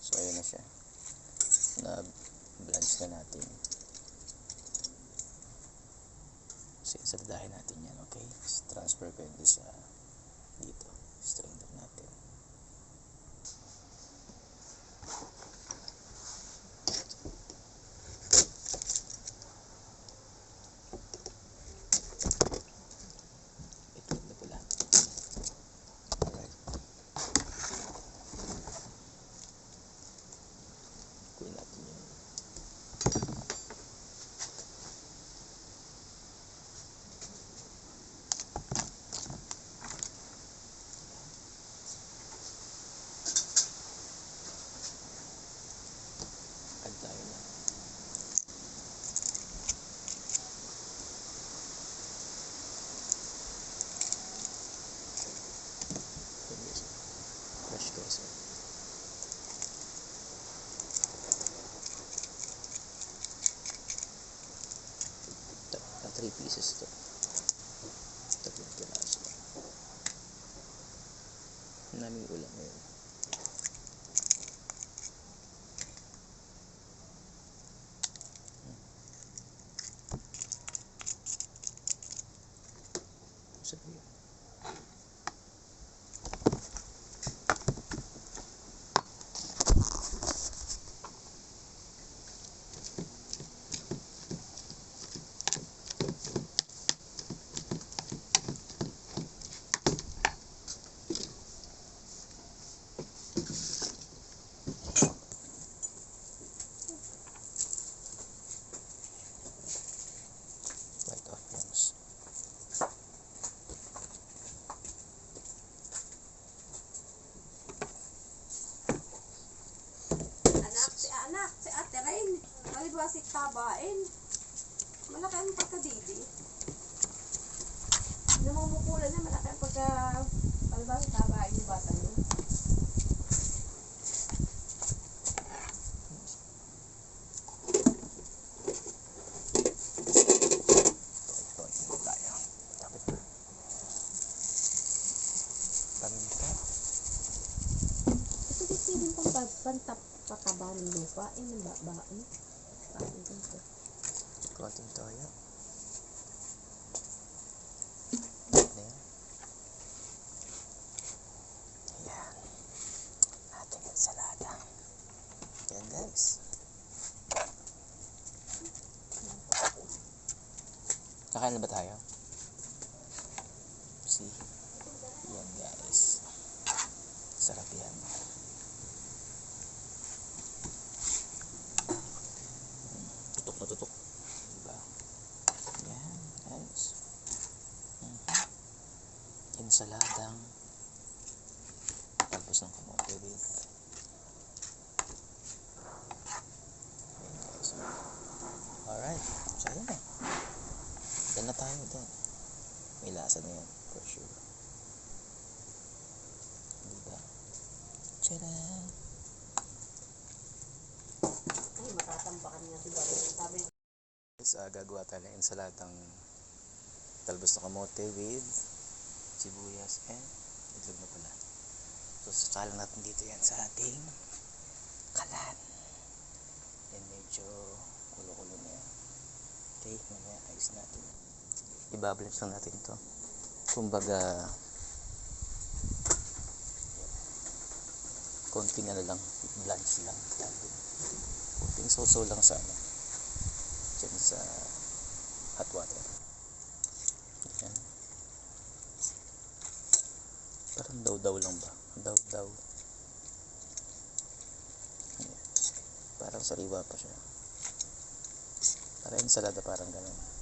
So ayun na siya, na blanch na natin. So insaladahin natin yan. Okay, so, transfer ko yun sa dito, strainer natin. Itlog na pula. Alright, kunin natin yun. Add tayo na. Fresh queso. Ito, 3 pieces to. Tatlong piraso. Naming ulam ngayon. Sabi yun. White onions. Anak, si Ate Rain, halimbawa si Tabain. Malaki ang pagkadidi. Namumukulan na malaki ang pagka, halimbawa si Tabain yung bata niyo. Paminta. Ito di pwedeng pang pataba ng lupa. Ng babae. Bakit dito? Konting toyo. Ayan. Ayan. Ating ensalada. Ayan guys. Kakain na ba tayo? See? Ayan guys. Sarap yan. Tutok na tutok. Diba? Ayan guys. Ensaladang talbos ng kamote with ayan guys. Alright. So ayan na. Yan na tayo doon. May lasa na yan for sure. Diba? Tcharam! Ay, matatampakan niya si Babe. Sabi, Gagawa tayo ng ensaladang talbos ng kamote with sibuyas and itlog na pula. So sakalang natin dito yan sa ating kalan. And medyo kulo-kulo na yan. Okay, mamaya ayos natin. Ibablanch lang natin ito. Kumbaga konting ano lang, blanch lang. Konting soso lang sa ano. Diyan sa hot water. Ayan. Parang daw-daw lang ba? Daw-daw. Ayan. Parang sariwa pa siya. Parang ensalada, parang ganun.